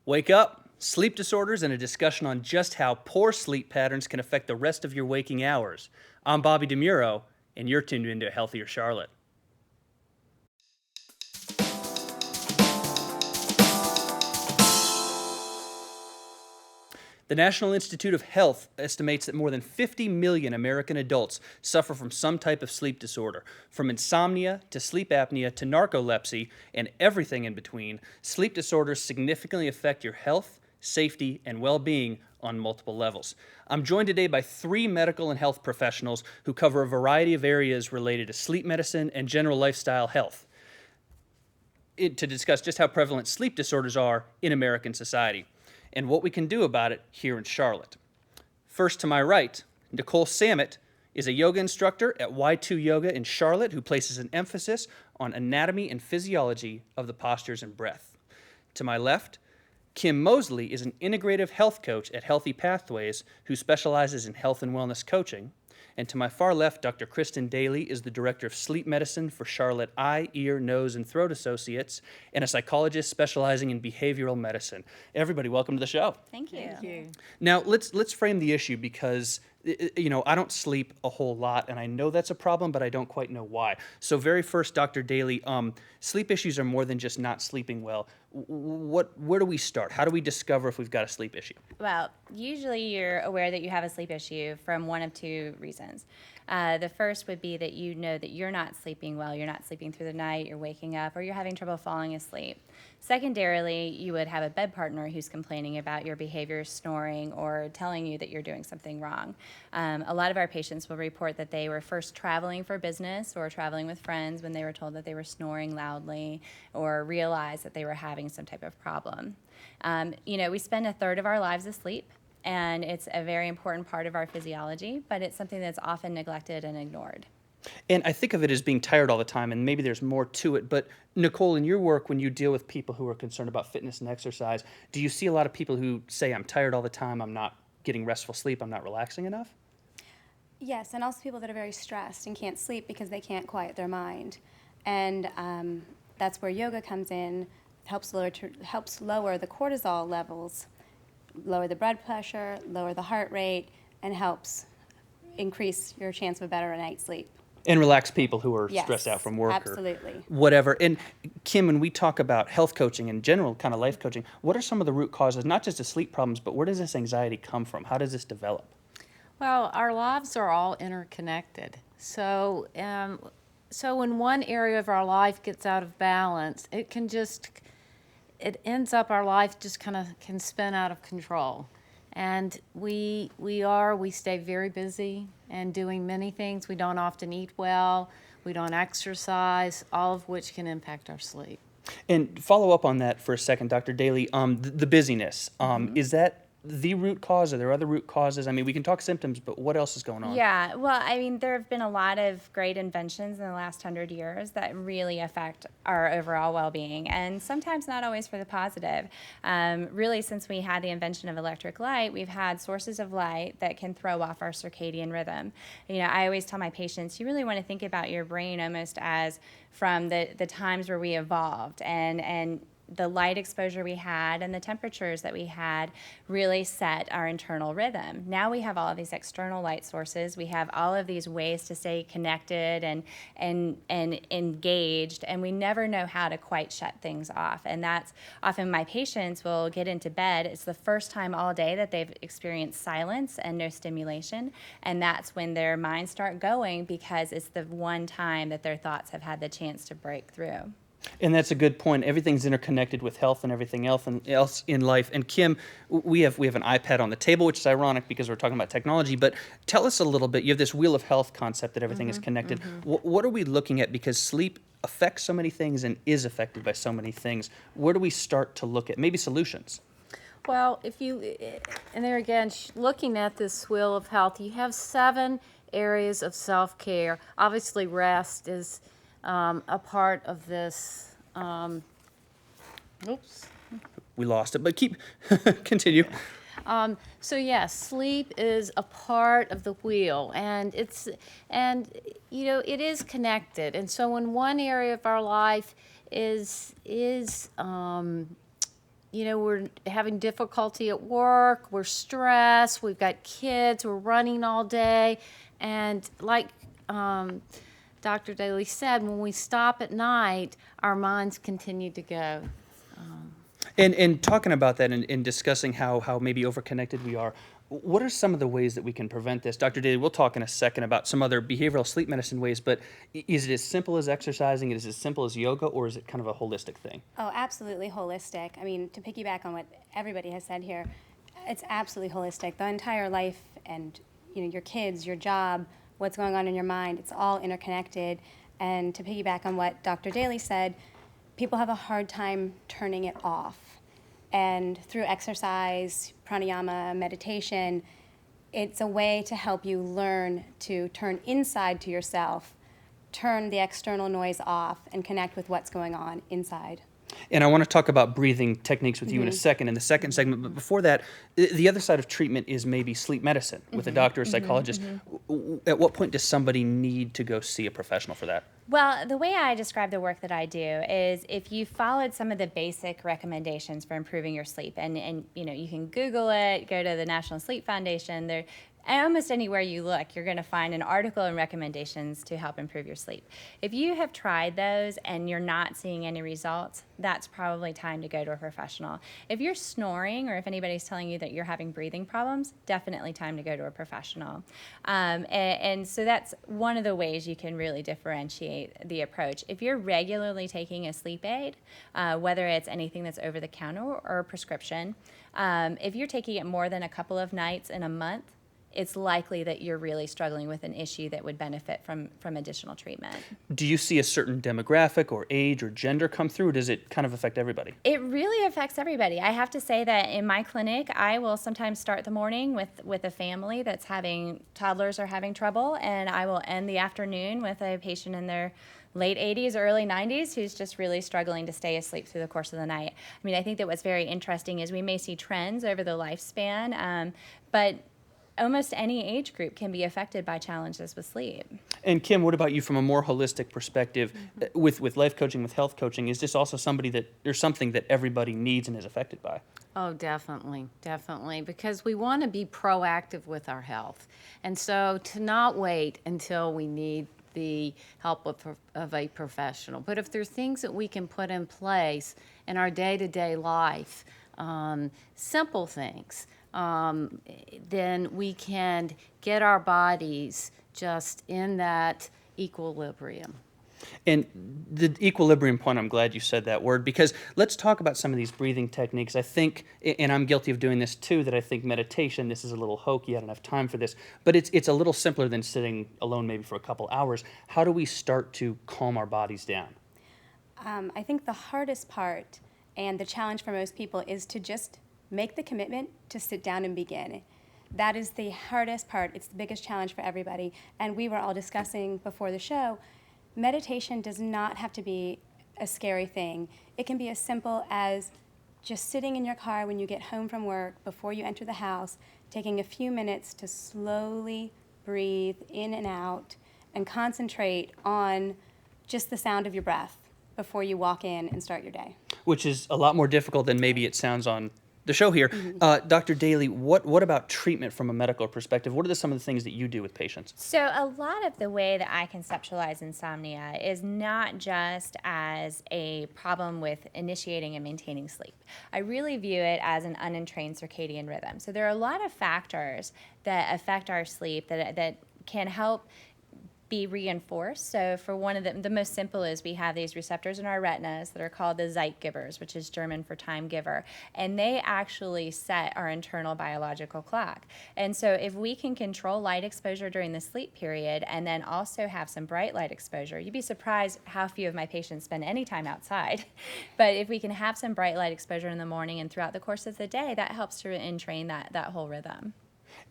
Wake up! Sleep disorders and a discussion on just how poor sleep patterns can affect the rest of your waking hours. I'm Bobby DeMuro, and you're tuned into Healthier Charlotte. The National Institute of Health estimates that more than 50 million American adults suffer from some type of sleep disorder. From insomnia to sleep apnea to narcolepsy and everything in between, sleep disorders significantly affect your health, safety, and well being on multiple levels. I'm joined today by three medical and health professionals who cover a variety of areas related to sleep medicine and general lifestyle health to discuss just how prevalent sleep disorders are in American society and what we can do about it here in Charlotte. First to my right, Nicole Samet is a yoga instructor at Y2 Yoga in Charlotte who places an emphasis on anatomy and physiology of the postures and breath. To my left, Kim Mosley is an integrative health coach at Healthy Pathways who specializes in health and wellness coaching. And to my far left, Dr. Kristen Daly is the Director of Sleep Medicine for Charlotte Eye, Ear, Nose, and Throat Associates and a psychologist specializing in behavioral medicine. Everybody, welcome to the show. Thank you. Thank you. Now, let's frame the issue because I don't sleep a whole lot, and I know that's a problem, but I don't quite know why. So, very first, Dr. Daly, sleep issues are more than just not sleeping well. Where do we start? How do we discover if we've got a sleep issue? Well, usually you're aware that you have a sleep issue from one of two reasons. The first would be that you know that you're not sleeping well, you're not sleeping through the night, you're waking up, or you're having trouble falling asleep. Secondarily, you would have a bed partner who's complaining about your behavior, snoring, or telling you that you're doing something wrong. A lot of our patients will report that they were first traveling for business or traveling with friends when they were told that they were snoring loudly or realized that they were having some type of problem. We spend a third of our lives asleep, and it's a very important part of our physiology, but it's something that's often neglected and ignored. And I think of it as being tired all the time, and maybe there's more to it. But Nicole, in your work, when you deal with people who are concerned about fitness and exercise, do you see a lot of people who say, I'm tired all the time, I'm not getting restful sleep, I'm not relaxing enough? Yes, and also people that are very stressed and can't sleep because they can't quiet their mind. And that's where yoga comes in, helps lower the cortisol levels, lower the blood pressure, lower the heart rate, and helps increase your chance of a better night's sleep. And relax people who are Yes, stressed out from work absolutely. or whatever. And Kim, when we talk about health coaching and general kind of life coaching, what are some of the root causes, not just of sleep problems, but where does this anxiety come from? How does this develop? Well, our lives are all interconnected. So when one area of our life gets out of balance, it ends up our life just kind of can spin out of control. And we stay very busy and doing many things. We don't often eat well, we don't exercise, all of which can impact our sleep. And follow up on that for a second, Dr. Daly, the busyness, is that the root cause? Are there other root causes? I mean, we can talk symptoms, but what else is going on? Yeah, well, I mean, there have been a lot of great inventions in the last 100 years that really affect our overall well-being, and sometimes not always for the positive. Really, since we had the invention of electric light, we've had sources of light that can throw off our circadian rhythm. I always tell my patients, you really want to think about your brain almost as from the times where we evolved, and the light exposure we had and the temperatures that we had really set our internal rhythm. Now we have all of these external light sources. We have all of these ways to stay connected and engaged, and we never know how to quite shut things off. And that's often my patients will get into bed. It's the first time all day that they've experienced silence and no stimulation, and that's when their minds start going because it's the one time that their thoughts have had the chance to break through. And that's a good point. Everything's interconnected with health and everything else in life. And Kim, we have an iPad on the table, which is ironic because we're talking about technology. But tell us a little bit. You have this wheel of health concept that everything is connected. What are we looking at? Because sleep affects so many things and is affected by so many things. Where do we start to look at maybe solutions? Well, and there again, looking at this wheel of health, you have 7 areas of self-care. Obviously, rest is a part of this. Oops. We lost it, but continue. So yes, sleep is a part of the wheel, and it is connected. And so when one area of our life is we're having difficulty at work, we're stressed, we've got kids, we're running all day. And like Dr. Daly said, when we stop at night, our minds continue to go. And talking about that and discussing how maybe overconnected we are, what are some of the ways that we can prevent this? Dr. Daly, we'll talk in a second about some other behavioral sleep medicine ways, but is it as simple as exercising? Is it as simple as yoga, or is it kind of a holistic thing? Oh, absolutely holistic. I mean, to piggyback on what everybody has said here, it's absolutely holistic. The entire life and your kids, your job, what's going on in your mind, it's all interconnected. And to piggyback on what Dr. Daly said, people have a hard time turning it off. And through exercise, pranayama, meditation, it's a way to help you learn to turn inside to yourself, turn the external noise off, and connect with what's going on inside. And I want to talk about breathing techniques with you in a second, in the second segment. But before that, the other side of treatment is maybe sleep medicine with a doctor or psychologist. At what point does somebody need to go see a professional for that? Well, the way I describe the work that I do is if you followed some of the basic recommendations for improving your sleep, and you can Google it, go to the National Sleep Foundation, there. Almost anywhere you look, you're going to find an article and recommendations to help improve your sleep. If you have tried those and you're not seeing any results, that's probably time to go to a professional. If you're snoring or if anybody's telling you that you're having breathing problems, definitely time to go to a professional. And so that's one of the ways you can really differentiate the approach. If you're regularly taking a sleep aid, whether it's anything that's over the counter or a prescription, if you're taking it more than a couple of nights in a month, it's likely that you're really struggling with an issue that would benefit from additional treatment. Do you see a certain demographic or age or gender come through, or does it kind of affect everybody? It really affects everybody. I have to say that in my clinic, I will sometimes start the morning with a family that's having toddlers are having trouble, and I will end the afternoon with a patient in their late 80s or early 90s who's just really struggling to stay asleep through the course of the night. I mean, I think that what's very interesting is we may see trends over the lifespan, but almost any age group can be affected by challenges with sleep. And Kim, what about you from a more holistic perspective with life coaching, with health coaching? Is this also something that everybody needs and is affected by? Oh, definitely, definitely, because we want to be proactive with our health. And so to not wait until we need the help of a professional. But if there's things that we can put in place in our day-to-day life, simple things, then we can get our bodies just in that equilibrium. And the equilibrium point, I'm glad you said that word, because let's talk about some of these breathing techniques. I think, and I'm guilty of doing this too, that I think meditation, this is a little hokey, I don't have time for this, but it's a little simpler than sitting alone maybe for a couple hours. How do we start to calm our bodies down? I think the hardest part and the challenge for most people is to just make the commitment to sit down and begin. That is the hardest part. It's the biggest challenge for everybody. And we were all discussing before the show, meditation does not have to be a scary thing. It can be as simple as just sitting in your car when you get home from work, before you enter the house, taking a few minutes to slowly breathe in and out and concentrate on just the sound of your breath before you walk in and start your day. Which is a lot more difficult than maybe it sounds on the show here. Dr. Daly, what about treatment from a medical perspective? What are some of the things that you do with patients? So a lot of the way that I conceptualize insomnia is not just as a problem with initiating and maintaining sleep. I really view it as an unentrained circadian rhythm. So there are a lot of factors that affect our sleep that can help be reinforced. So for one of the most simple is we have these receptors in our retinas that are called the Zeitgebers, which is German for time giver, and they actually set our internal biological clock. And so if we can control light exposure during the sleep period and then also have some bright light exposure, you'd be surprised how few of my patients spend any time outside. But if we can have some bright light exposure in the morning and throughout the course of the day, that helps to entrain that whole rhythm.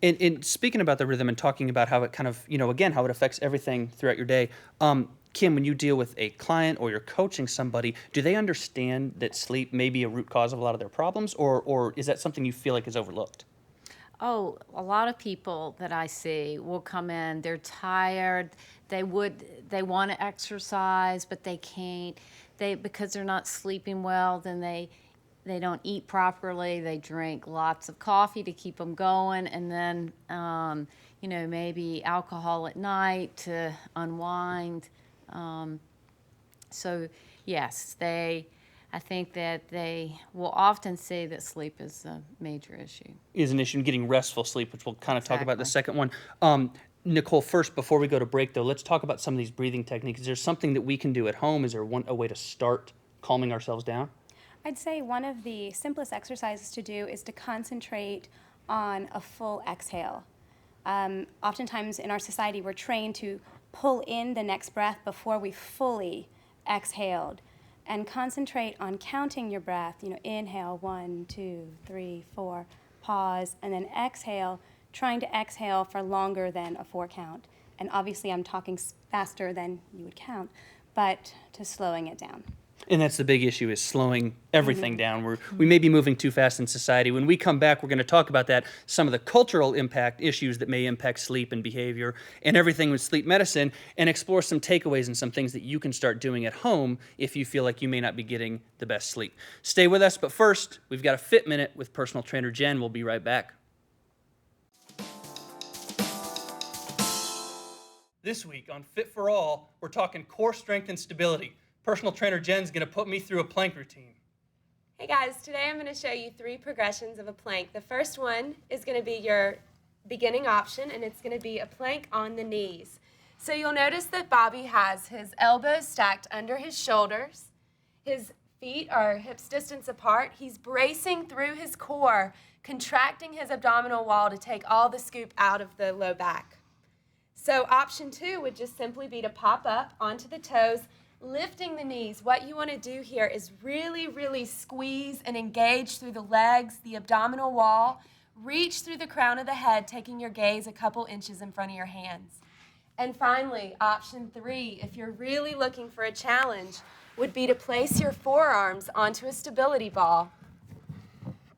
And speaking about the rhythm and talking about how it kind of, again, how it affects everything throughout your day, Kim, when you deal with a client or you're coaching somebody, do they understand that sleep may be a root cause of a lot of their problems, or is that something you feel like is overlooked? Oh, a lot of people that I see will come in, they're tired, they want to exercise, but they can't. Because they're not sleeping well, then they don't eat properly, they drink lots of coffee to keep them going, and then, maybe alcohol at night to unwind. So, yes, I think that they will often say that sleep is a major issue. Is an issue in getting restful sleep, which we'll kind of talk about the Exactly. second one. Nicole, first, before we go to break, though, let's talk about some of these breathing techniques. Is there something that we can do at home? Is there a way to start calming ourselves down? I'd say one of the simplest exercises to do is to concentrate on a full exhale. Oftentimes in our society, we're trained to pull in the next breath before we fully exhaled, and concentrate on counting your breath. Inhale, 1, 2, 3, 4, pause, and then exhale, trying to exhale for longer than a 4 count. And obviously I'm talking faster than you would count, but to slowing it down. And that's the big issue, is slowing everything down. We may be moving too fast in society. When we come back, we're going to talk about that, some of the cultural impact issues that may impact sleep and behavior and everything with sleep medicine, and explore some takeaways and some things that you can start doing at home if you feel like you may not be getting the best sleep. Stay with us, but first, we've got a Fit Minute with personal trainer Jen. We'll be right back. This week on Fit for All, we're talking core strength and stability. Personal trainer Jen's going to put me through a plank routine. Hey guys, today I'm going to show you 3 progressions of a plank. The first one is going to be your beginning option, and it's going to be a plank on the knees. So you'll notice that Bobby has his elbows stacked under his shoulders. His feet are hips distance apart. He's bracing through his core, contracting his abdominal wall to take all the scoop out of the low back. So option 2 would just simply be to pop up onto the toes, lifting the knees. What you want to do here is really, really squeeze and engage through the legs, the abdominal wall. Reach through the crown of the head, taking your gaze a couple inches in front of your hands. And finally, option 3, if you're really looking for a challenge, would be to place your forearms onto a stability ball,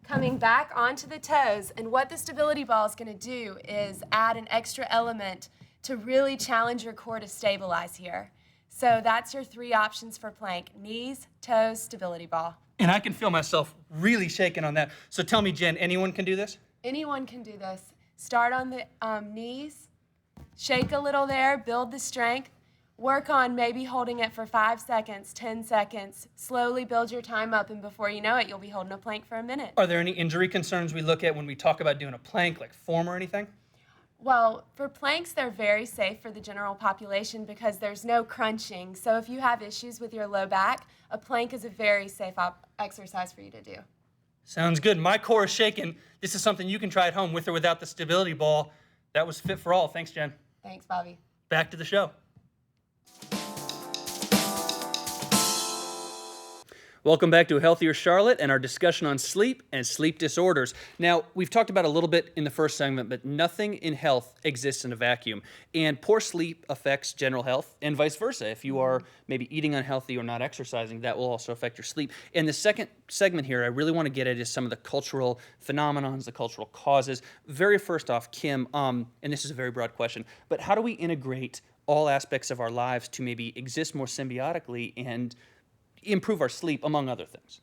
coming back onto the toes. And what the stability ball is going to do is add an extra element to really challenge your core to stabilize here. So that's your 3 options for plank: knees, toes, stability ball. And I can feel myself really shaking on that. So tell me, Jen, anyone can do this? Anyone can do this. Start on the knees, shake a little there, build the strength, work on maybe holding it for 5 seconds, 10 seconds, slowly build your time up, and before you know it, you'll be holding a plank for a minute. Are there any injury concerns we look at when we talk about doing a plank, like form or anything? Well, for planks, they're very safe for the general population because there's no crunching. So if you have issues with your low back, a plank is a very safe exercise for you to do. Sounds good. My core is shaking. This is something you can try at home with or without the stability ball. That was Fit for All. Thanks, Jen. Thanks, Bobby. Back to the show. Welcome back to A Healthier Charlotte and our discussion on sleep and sleep disorders. Now, we've talked about a little bit in the first segment, but nothing in health exists in a vacuum. And poor sleep affects general health and vice versa. If you are maybe eating unhealthy or not exercising, that will also affect your sleep. In the second segment here, I really want to get at is some of the cultural phenomenons, the cultural causes. Very first off, Kim, and this is a very broad question, but how do we integrate all aspects of our lives to maybe exist more symbiotically and improve our sleep, among other things?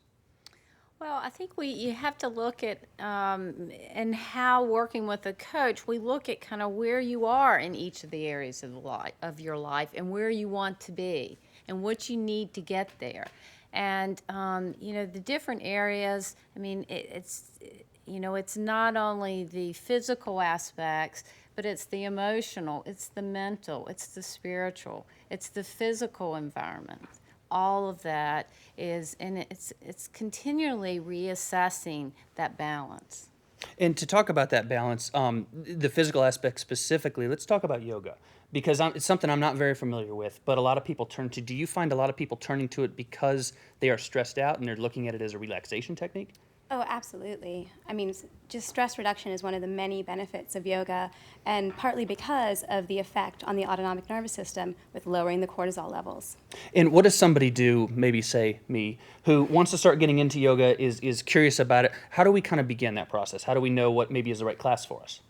Well, I think you have to look at, and how working with a coach, we look at kind of where you are in each of the areas of your life and where you want to be and what you need to get there. And, the different areas, I mean, it's not only the physical aspects, but it's the emotional, it's the mental, it's the spiritual, it's the physical environment. All of that is, and it's continually reassessing that balance. And to talk about that balance, the physical aspect specifically, let's talk about yoga, because it's something I'm not very familiar with, but a lot of people turn to. Do you find a lot of people turning to it because they are stressed out and they're looking at it as a relaxation technique? Oh, absolutely. I mean, just stress reduction is one of the many benefits of yoga, and partly because of the effect on the autonomic nervous system with lowering the cortisol levels. And what does somebody do, maybe say me, who wants to start getting into yoga, is curious about it? How do we kind of begin that process? How do we know what maybe is the right class for us?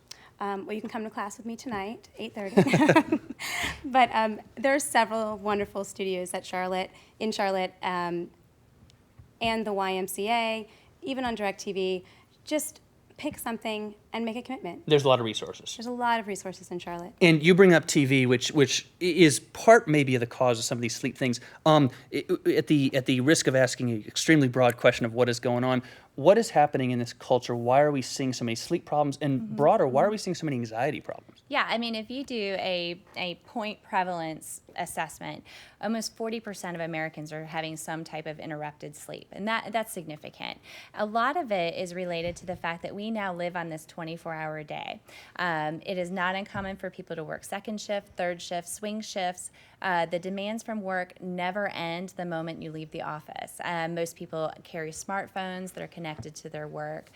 Well, you can come to class with me tonight, 8:30. But there are several wonderful studios in Charlotte, and the YMCA, even on DirecTV, just pick something and make a commitment. There's a lot of resources. There's a lot of resources in Charlotte. And you bring up TV, which is part maybe of the cause of some of these sleep things. At the risk of asking an extremely broad question of what is going on, what is happening in this culture? Why are we seeing so many sleep problems? And broader, why are we seeing so many anxiety problems? Yeah, I mean, if you do a point prevalence assessment, almost 40% of Americans are having some type of interrupted sleep, and that's significant. A lot of it is related to the fact that we now live on this 24-hour day. It is not uncommon for people to work second shift, third shift, swing shifts. The demands from work never end the moment you leave the office. Most people carry smartphones that are connected to their work.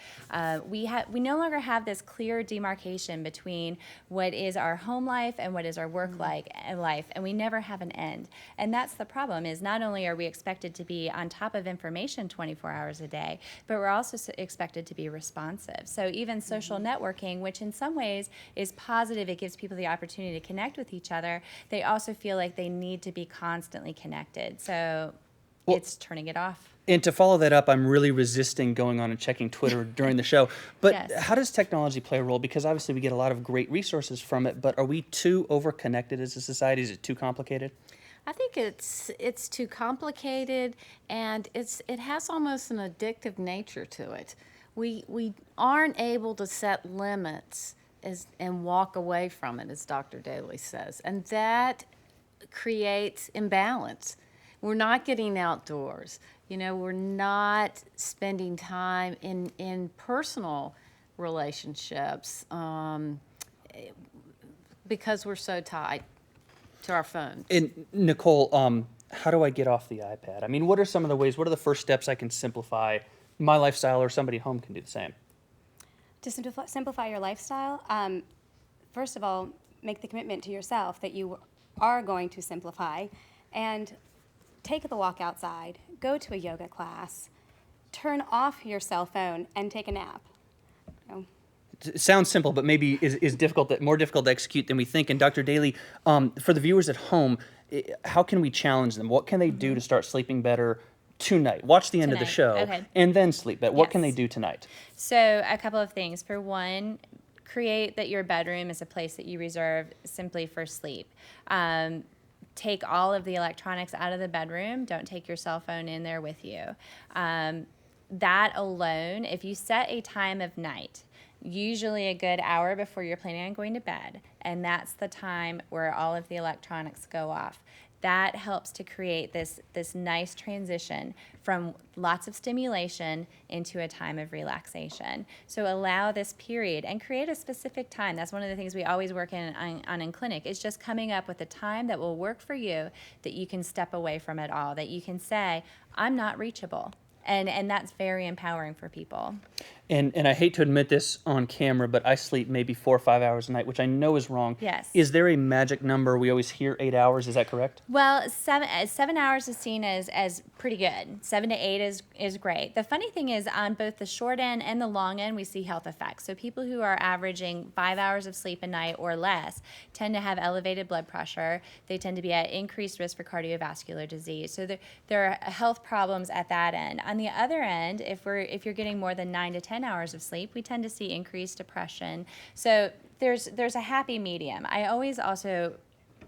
We no longer have this clear demarcation between what is our home life and what is our work life, and we never have an end. And that's the problem, is not only are we expected to be on top of information 24 hours a day, but we're also expected to be responsive. So even social networking, which in some ways is positive, it gives people the opportunity to connect with each other, they also feel like they need to be constantly connected. So it's turning it off. And to follow that up, I'm really resisting going on and checking Twitter during the show. But Yes. how does technology play a role? Because obviously we get a lot of great resources from it, but are we too over-connected as a society? Is it too complicated? I think it's too complicated, and it has almost an addictive nature to it. We aren't able to set limits and walk away from it, as Dr. Daly says, and that creates imbalance. We're not getting outdoors. We're not spending time in personal relationships because we're so tied to our phones. And Nicole, how do I get off the iPad? I mean, what are some of the ways, what are the first steps I can simplify my lifestyle, or somebody at home can do the same? To simplify your lifestyle, first of all, make the commitment to yourself that you are going to simplify, and take the walk outside, go to a yoga class, turn off your cell phone, and take a nap. It sounds simple, but maybe is more difficult to execute than we think. And Dr. Daly, for the viewers at home, how can we challenge them? What can they do to start sleeping better tonight? Watch the end of the Tonight, show okay. and then sleep better. What can they Yes. do tonight? So a couple of things. For one, create that your bedroom is a place that you reserve simply for sleep. Take all of the electronics out of the bedroom. Don't take your cell phone in there with you. That alone, if you set a time of night, usually a good hour before you're planning on going to bed, and that's the time where all of the electronics go off. That helps to create this nice transition from lots of stimulation into a time of relaxation. So allow this period and create a specific time. That's one of the things we always work on in clinic, is just coming up with a time that will work for you, that you can step away from it all, that you can say, I'm not reachable. And that's very empowering for people. And I hate to admit this on camera, but I sleep maybe 4 or 5 hours a night, which I know is wrong. Yes. Is there a magic number? We always hear 8 hours. Is that correct? Well, 7 hours is seen as pretty good. 7 to 8 is great. The funny thing is, on both the short end and the long end, we see health effects. So people who are averaging 5 hours of sleep a night or less tend to have elevated blood pressure. They tend to be at increased risk for cardiovascular disease. So there are health problems at that end. On the other end, if you're getting more than 9 to 10 hours of sleep, we tend to see increased depression. So there's a happy medium. I always also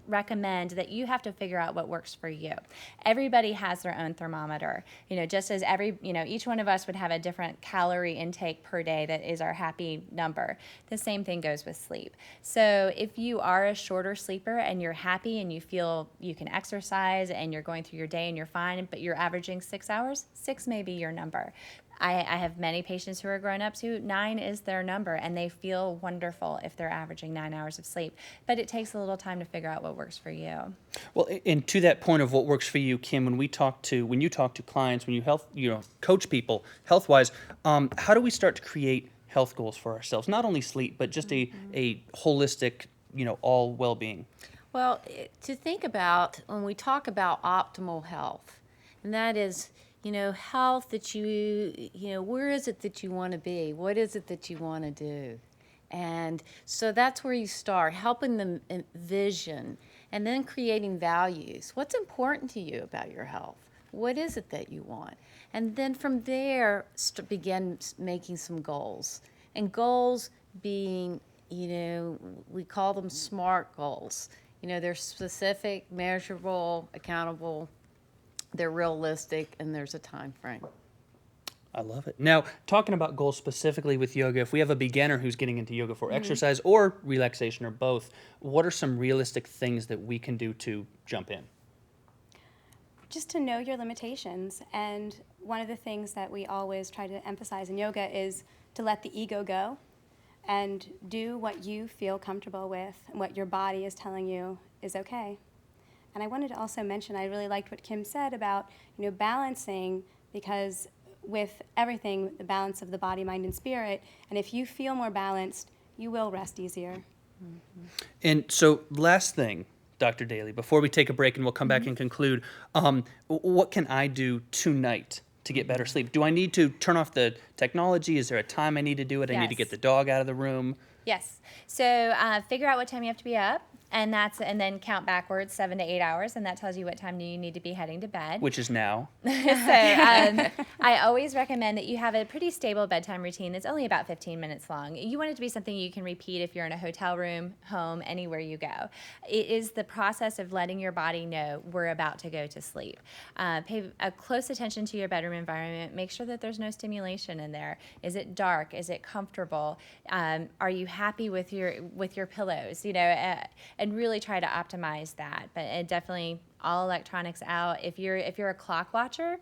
recommend that you have to figure out what works for you. Everybody has their own thermometer. Just as each one of us would have a different calorie intake per day that is our happy number. The same thing goes with sleep. So if you are a shorter sleeper and you're happy and you feel you can exercise and you're going through your day and you're fine, but you're averaging 6 hours, 6 may be your number. I have many patients who are grown-ups who 9 is their number, and they feel wonderful if they're averaging 9 hours of sleep. But it takes a little time to figure out what works for you. Well, and to that point of what works for you, Kim, when you talk to clients, when you coach people health-wise, how do we start to create health goals for ourselves? Not only sleep, but just a holistic, all well-being. Well, to think about when we talk about optimal health, and that is, health that where is it that you want to be? What is it that you want to do? And so that's where you start, helping them vision, and then creating values. What's important to you about your health? What is it that you want? And then from there, begin making some goals. And goals being, we call them SMART goals. They're specific, measurable, accountable, they're realistic, and there's a time frame. I love it. Now, talking about goals specifically with yoga, if we have a beginner who's getting into yoga for exercise or relaxation or both, what are some realistic things that we can do to jump in? Just to know your limitations. And one of the things that we always try to emphasize in yoga is to let the ego go and do what you feel comfortable with and what your body is telling you is okay. And I wanted to also mention, I really liked what Kim said about, balancing, because with everything, the balance of the body, mind, and spirit, and if you feel more balanced, you will rest easier. And so, last thing, Dr. Daly, before we take a break and we'll come back and conclude, what can I do tonight to get better sleep? Do I need to turn off the technology? Is there a time I need to do it? I need to Yes. get the dog out of the room? Yes. So figure out what time you have to be up, and then count backwards 7 to 8 hours, and that tells you what time you need to be heading to bed. Which is now. I always recommend that you have a pretty stable bedtime routine that's only about 15 minutes long. You want it to be something you can repeat if you're in a hotel room, home, anywhere you go. It is the process of letting your body know we're about to go to sleep. Pay a close attention to your bedroom environment. Make sure that there's no stimulation in there. Is it dark? Is it comfortable? Are you happy with your pillows? And really try to optimize that. But definitely all electronics out. If you're a clock watcher,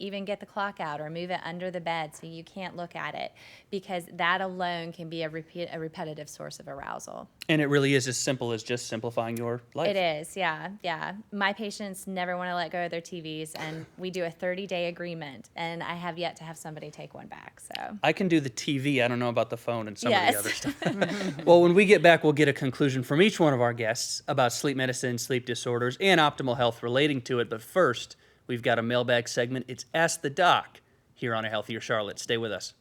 even get the clock out or move it under the bed so you can't look at it, because that alone can be a repetitive source of arousal. And it really is as simple as just simplifying your life. It is, yeah. My patients never want to let go of their TVs, and we do a 30-day agreement, and I have yet to have somebody take one back. So I can do the TV. I don't know about the phone and some Yes. of the other stuff. Well, when we get back, we'll get a conclusion from each one of our guests about sleep medicine, sleep disorders, and optimal health relating to it. But first, we've got a mailbag segment. It's Ask the Doc here on A Healthier Charlotte. Stay with us.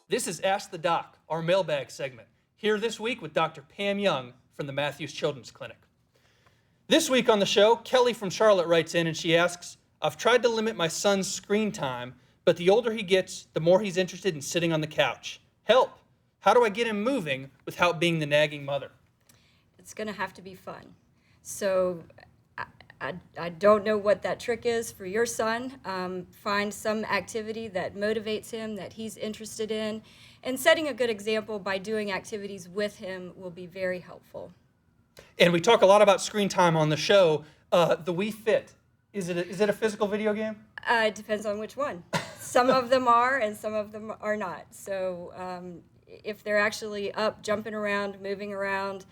This is Ask the Doc, our mailbag segment, here this week with Dr. Pam Young from the Matthews Children's Clinic. This week on the show, Kelly from Charlotte writes in and she asks, I've tried to limit my son's screen time, but the older he gets, the more he's interested in sitting on the couch. Help! How do I get him moving without being the nagging mother? It's going to have to be fun. So I don't know what that trick is for your son. Find some activity that motivates him, that he's interested in, and setting a good example by doing activities with him will be very helpful. And we talk a lot about screen time on the show. The Wii Fit, is it a physical video game? It depends on which one. Some of them are and some of them are not. So if they're actually up, jumping around, moving around,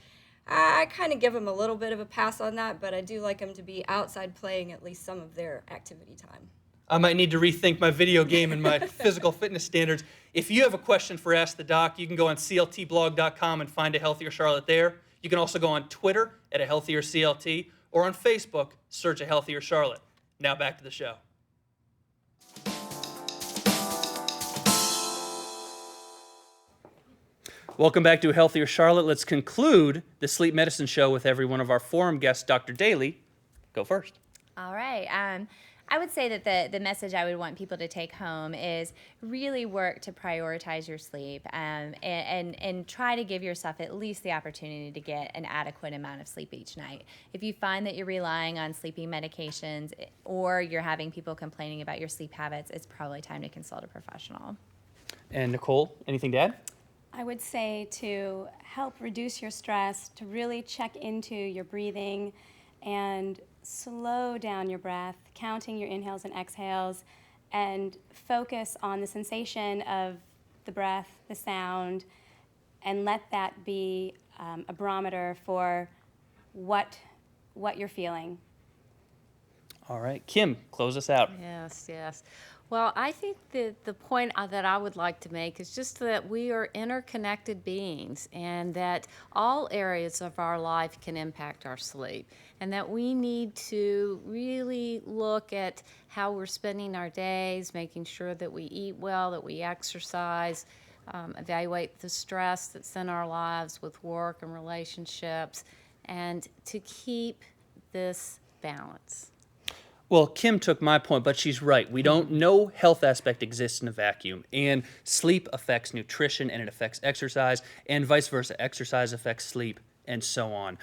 I kind of give them a little bit of a pass on that, but I do like them to be outside playing at least some of their activity time. I might need to rethink my video game and my physical fitness standards. If you have a question for Ask the Doc, you can go on cltblog.com and find A Healthier Charlotte there. You can also go on Twitter at A Healthier CLT or on Facebook, search A Healthier Charlotte. Now back to the show. Welcome back to A Healthier Charlotte. Let's conclude the sleep medicine show with every one of our forum guests. Dr. Daly, go first. All right. I would say that the message I would want people to take home is really work to prioritize your sleep and try to give yourself at least the opportunity to get an adequate amount of sleep each night. If you find that you're relying on sleeping medications or you're having people complaining about your sleep habits, it's probably time to consult a professional. And Nicole, anything to add? I would say to help reduce your stress, to really check into your breathing and slow down your breath, counting your inhales and exhales, and focus on the sensation of the breath, the sound, and let that be a barometer for what you're feeling. All right. Kim, close us out. Yes. Well, I think that the point that I would like to make is just that we are interconnected beings and that all areas of our life can impact our sleep, and that we need to really look at how we're spending our days, making sure that we eat well, that we exercise, evaluate the stress that's in our lives with work and relationships, and to keep this balance. Well, Kim took my point, but she's right. We don't, no health aspect exists in a vacuum. And sleep affects nutrition and it affects exercise, and vice versa. Exercise affects sleep, and so on.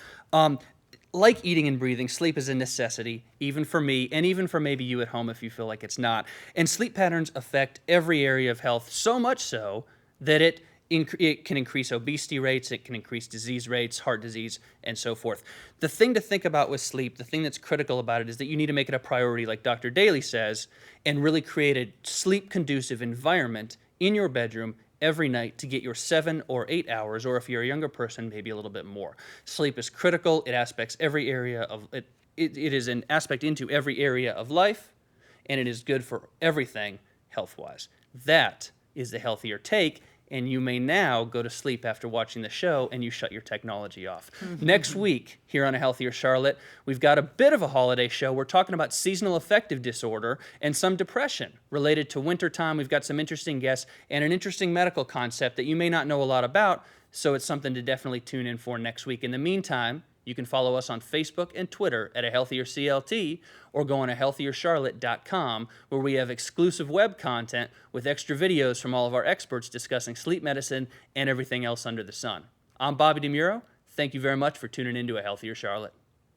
Like eating and breathing, sleep is a necessity, even for me, and even for maybe you at home if you feel like it's not. And sleep patterns affect every area of health, so much so that it can increase obesity rates, it can increase disease rates, heart disease, and so forth. The thing to think about with sleep, the thing that's critical about it, is that you need to make it a priority, like Dr. Daly says, and really create a sleep-conducive environment in your bedroom every night to get your 7 or 8 hours, or if you're a younger person, maybe a little bit more. Sleep is critical. It aspects every area of it. It is an aspect into every area of life, and it is good for everything health-wise. That is the healthier take, and you may now go to sleep after watching the show and you shut your technology off. Next week, here on A Healthier Charlotte, we've got a bit of a holiday show. We're talking about seasonal affective disorder and some depression related to wintertime. We've got some interesting guests and an interesting medical concept that you may not know a lot about, so it's something to definitely tune in for next week. In the meantime, you can follow us on Facebook and Twitter at A Healthier CLT, or go on ahealthiercharlotte.com, where we have exclusive web content with extra videos from all of our experts discussing sleep medicine and everything else under the sun. I'm Bobby DeMuro. Thank you very much for tuning in to A Healthier Charlotte.